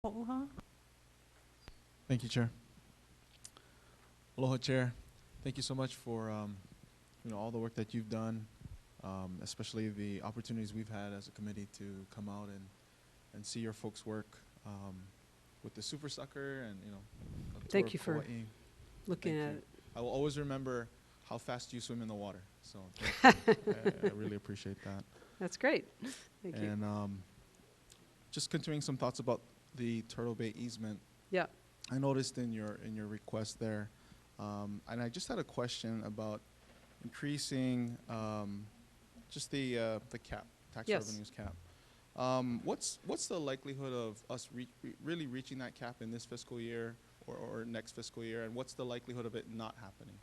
Pouha. Thank you, Chair. Aloha, Chair. Thank you so much for all the work that you've done, especially the opportunities we've had as a committee to come out and see your folks work with the Super Sucker and a tour Thank of you for Kauai. looking Thank at you. it. I will always remember how fast you swim in the water. So thank you. I really appreciate that. That's great. Thank you. And just continuing some thoughts about the Turtle Bay easement. Yeah. I noticed in your request there, and I just had a question about increasing just the cap, tax Yes. revenues cap. What's the likelihood of us really reaching that cap in this fiscal year or next fiscal year, and what's the likelihood of it not happening?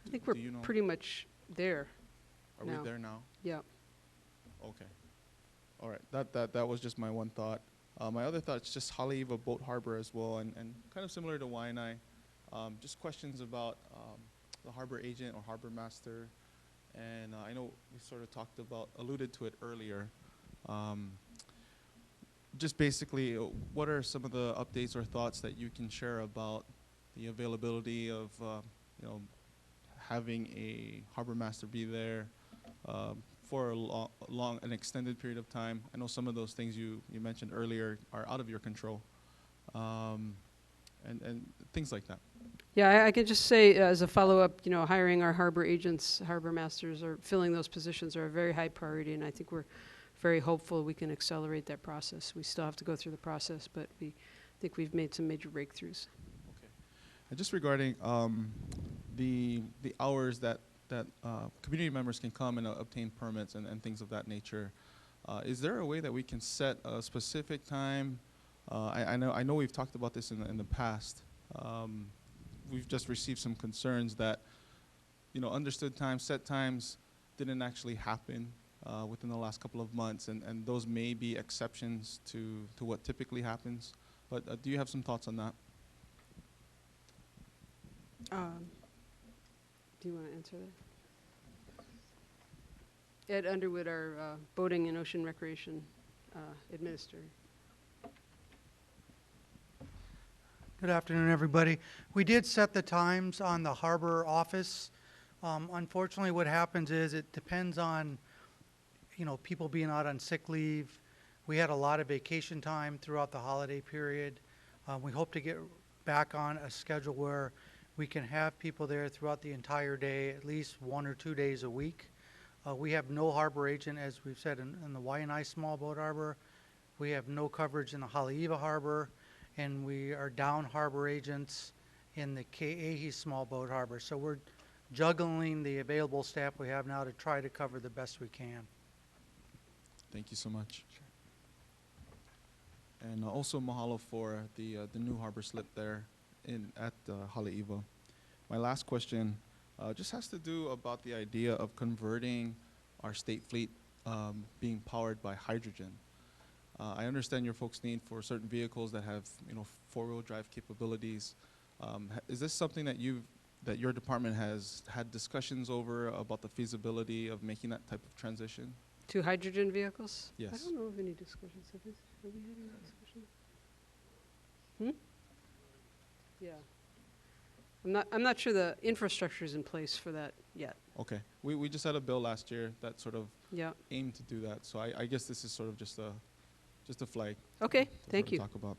I think we're pretty much there. Are now. we there now? Yeah. Okay. All right. That was just my one thought. My other thought is just Haleiwa Boat Harbor as well, and kind of similar to Waianae. Just questions about the harbor agent or harbor master. And I know we sort of alluded to it earlier. Just basically, what are some of the updates or thoughts that you can share about the availability of, having a harbor master be there for an extended period of time? I know some of those things you mentioned earlier are out of your control, and things like that. Yeah, I can just say as a follow-up, hiring our harbor agents, harbor masters, or filling those positions are a very high priority, and I think we're very hopeful we can accelerate that process. We still have to go through the process, but we think we've made some major breakthroughs. Okay. And just regarding the hours that community members can come and obtain permits and things of that nature, is there a way that we can set a specific time? I know we've talked about this in the past. We've just received some concerns that understood times, set times didn't actually happen within the last couple of months, and those may be exceptions to what typically happens. But do you have some thoughts on that? Do you want to answer that? Ed Underwood, our boating and ocean recreation administrator. Good afternoon, everybody. We did set the times on the harbor office. Unfortunately, what happens is it depends on, people being out on sick leave. We had a lot of vacation time throughout the holiday period. We hope to get back on a schedule where we can have people there throughout the entire day, at least 1 or 2 days a week. We have no harbor agent, as we've said, in the Waianae Small Boat Harbor. We have no coverage in the Haleiwa Harbor, and we are down harbor agents in the Ke'ehi Small Boat Harbor. So we're juggling the available staff we have now to try to cover the best we can. Thank you so much. And also mahalo for the new harbor slip there at Haleiwa. My last question just has to do about the idea of converting our state fleet being powered by hydrogen. I understand your folks' need for certain vehicles that have four-wheel drive capabilities. Is this something that your department has had discussions over about the feasibility of making that type of transition? To hydrogen vehicles? Yes. I don't know of any discussions. Have we had any discussions? Yeah. I'm not sure the infrastructure is in place for that yet. Okay. We just had a bill last year that sort of Yeah. aimed to do that. So I guess this is sort of just a flag. Okay. to Thank sort of you. Talk about.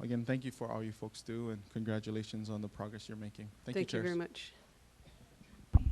Again, thank you for all you folks do, and congratulations on the progress you're making. Thank you, Thank you Chairs. very much.